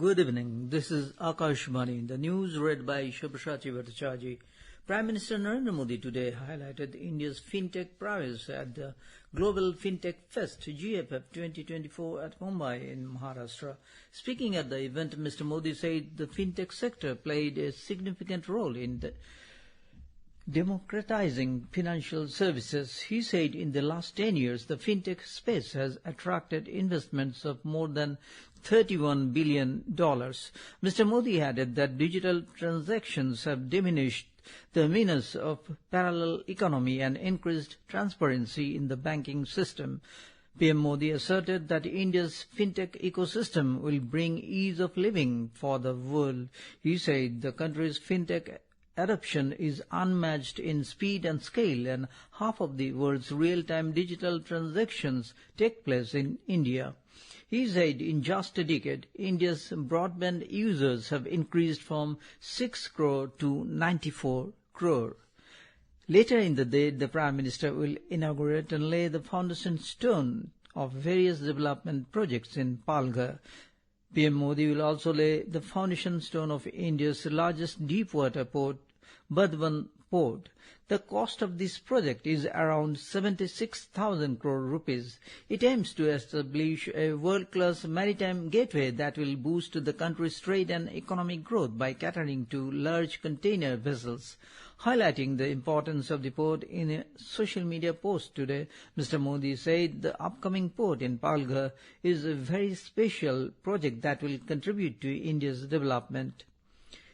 Good evening. This is Akashvani. The news read by Shubhashati Bhattacharjee. Prime Minister Narendra Modi today highlighted India's fintech prowess at the Global Fintech Fest GFF 2024 at Mumbai in Maharashtra. Speaking at the event, Mr. Modi said the fintech sector played a significant role in democratizing financial services. He said in the last 10 years, the fintech space has attracted investments of more than $31 billion. Mr. Modi added that digital transactions have diminished the menace of parallel economy and increased transparency in the banking system. PM Modi asserted that India's fintech ecosystem will bring ease of living for the world. He said the country's fintech adoption is unmatched in speed and scale, and half of the world's real-time digital transactions take place in India. He said in just a decade, India's broadband users have increased from 6 crore to 94 crore. Later in the day, the Prime Minister will inaugurate and lay the foundation stone of various development projects in Palghar. PM Modi will also lay the foundation stone of India's largest deep-water port, Burdwan Port. The cost of this project is around 76,000 crore rupees. It aims to establish a world-class maritime gateway that will boost the country's trade and economic growth by catering to large container vessels. Highlighting the importance of the port in a social media post today, Mr. Modi said the upcoming port in Palghar is a very special project that will contribute to India's development.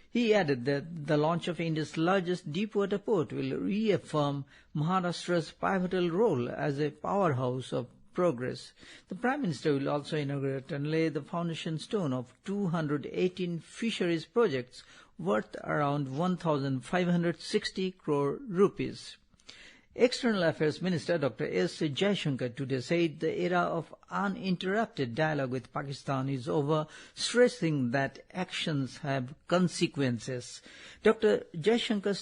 He added that the launch of India's largest deep-water port will reaffirm Maharashtra's pivotal role as a powerhouse of progress. The Prime Minister will also inaugurate and lay the foundation stone of 218 fisheries projects worth around 1,560 crore rupees. External Affairs Minister Dr. S. Jaishankar today said the era of uninterrupted dialogue with Pakistan is over, stressing that actions have consequences. Dr. Jaishankar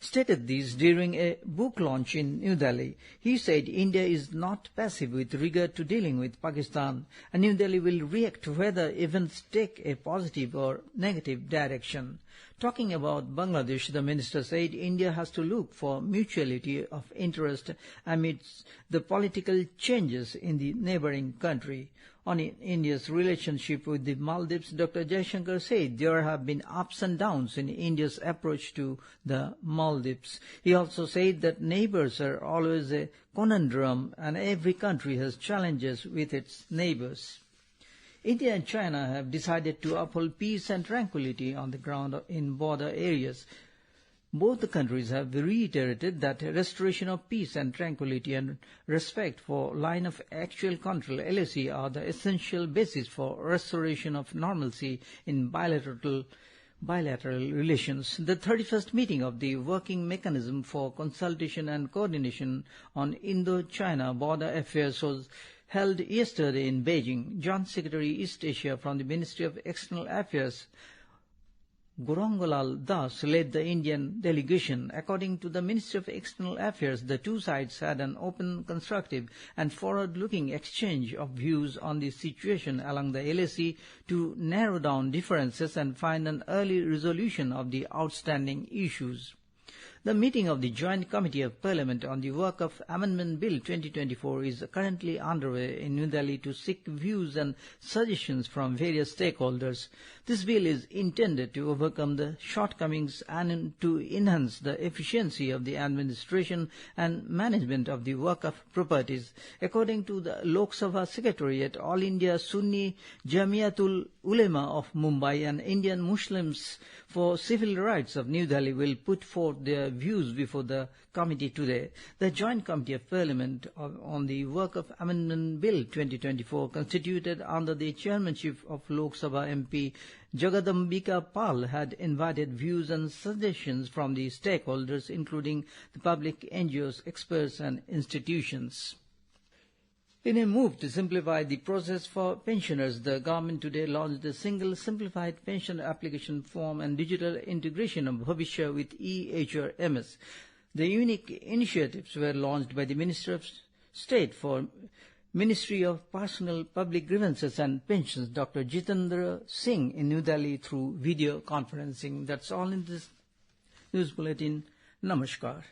stated this during a book launch in New Delhi. He said India is not passive with regard to dealing with Pakistan, and New Delhi will react whether events take a positive or negative direction. Talking about Bangladesh, the minister said India has to look for mutuality of interest amidst the political changes in the neighboring country. On India's relationship with the Maldives, Dr. Jaishankar said there have been ups and downs in India's approach to the Maldives. He also said that neighbors are always a conundrum and every country has challenges with its neighbors. India and China have decided to uphold peace and tranquility on the ground in border areas. Both the countries have reiterated that restoration of peace and tranquility and respect for line of actual control (LAC) are the essential basis for restoration of normalcy in bilateral relations. The 31st meeting of the Working Mechanism for Consultation and Coordination on Indo-China Border Affairs was held yesterday in Beijing. Joint Secretary East Asia from the Ministry of External Affairs, Gaurangolal Das, led the Indian delegation. According to the Ministry of External Affairs, the two sides had an open, constructive and forward-looking exchange of views on the situation along the LAC to narrow down differences and find an early resolution of the outstanding issues. The meeting of the Joint Committee of Parliament on the Work of Amendment Bill 2024 is currently underway in New Delhi to seek views and suggestions from various stakeholders. This bill is intended to overcome the shortcomings and to enhance the efficiency of the administration and management of the work of properties. According to the Lok Sabha Secretariat, All India Sunni Jamiatul Ulema of Mumbai and Indian Muslims for Civil Rights of New Delhi will put forth their views before the committee today. The Joint Committee of Parliament on the Work of Amendment Bill 2024, constituted under the chairmanship of Lok Sabha MP Jagadambika Pal, had invited views and suggestions from the stakeholders, including the public, NGOs, experts and institutions. In a move to simplify the process for pensioners, the government today launched a single simplified pension application form and digital integration of Bhavishya with EHRMS. The unique initiatives were launched by the Minister of State for Ministry of Personal Public Grievances and Pensions, Dr. Jitendra Singh in New Delhi through video conferencing. That's all in this news bulletin. Namaskar.